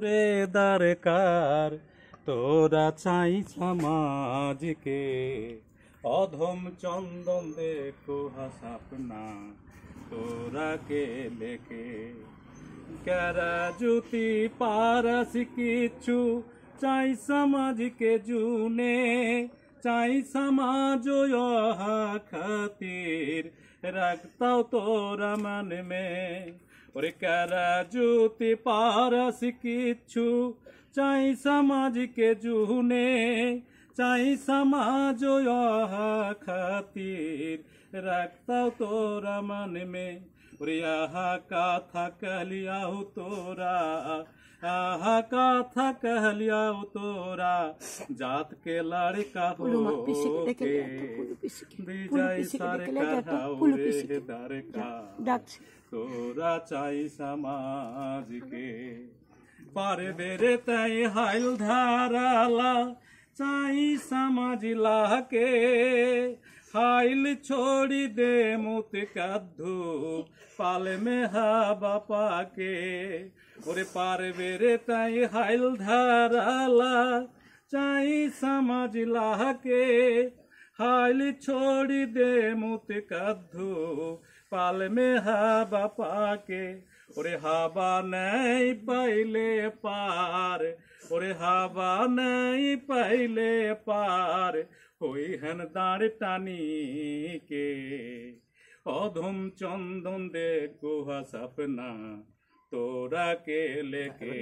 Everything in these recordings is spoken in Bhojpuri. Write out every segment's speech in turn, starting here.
রে দরকার তোরা চাই সমাজকে অধম চন্দন দেখো হাসাপনা তোরা কে লেকে ক্যারা জুতি পারস কিছু চাই সমাজকে জুনে চাই সমাজ খাतिर रखताओ तोरा मन में और करा जूती पारस किच्छु चाई समाज के जूने चाई समाज खातिर रखताओ तोरा मन में और यहाँ कथा कहलियाओ तोरा आहा कथा कहलियाओ तोरा जात के लड़का हो के विजय सरकार रे दरकार तोरा चाई समाज के पारे बेरे तय हाइल धाराला चाई समाज ला के हाइल छोड़ी दे मुत कद्दू पाल में हा बापा के ओरे पारे बेरे तय हाइल धाराला चाई समाज ला के हाइल छोड़ी दे मुत कद्दू पाल में हा बापा के ओरे हाबा नहीं पहले पार ओरे हाबा नहीं पहले पार होई हन दाड़ टानी के अधम चंदन देखो सपना तोरा के लेके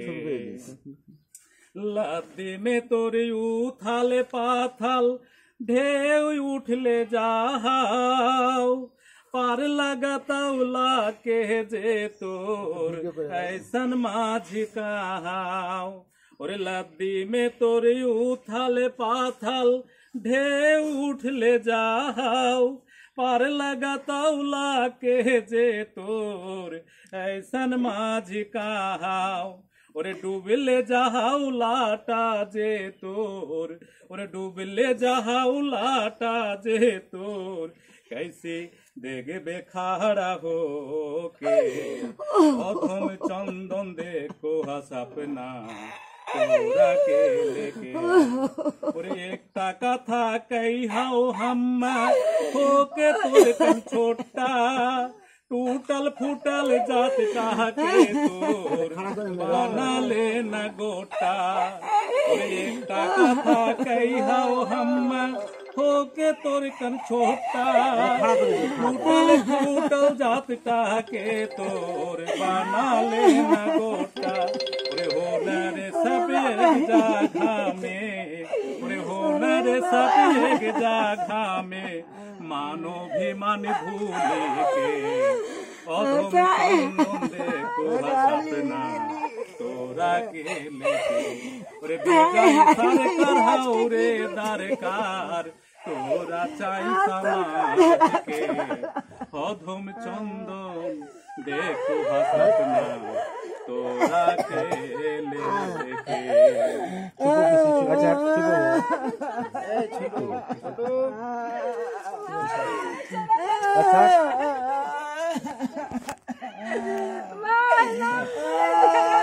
लादी में तोरे उथाले पाथल ढेव उठले जाओ पार लगाताउला के जे तोर ऐसन माझी कहाओ और लद्दी में तोरे उथाले पाथल ढेव उठले जाओ पार लगाताउला के जे तोर ऐसन माझी कहाओ और डूबले जाओ लाटा जे तोर और डूबले जाओ लाटा जे तोर कैसे देगे बेखाड़ा हो के अधम चंदन देखो सपना तोरा के लेके और एकटा कथा कही हाओ हम हो के तोर कम छोटा टूटल फूटल जात कह के तोर बना ले न गोटा और एकटा कथा कही हाओ हम हो के तोर कन छोटा टूटल फूटल जात कह के तोर बना ले न गोटा हो न रे सब एक जगह में हो न रे सब एक जगह में मानो भी मन भूले के अधम चंदन देखो सपना तोरा के लेके रे विजय सरकार हाउ रे दरकार तोरा चाई समाज के अधम चंदन देखो सपना तोरा के लेके अच्छा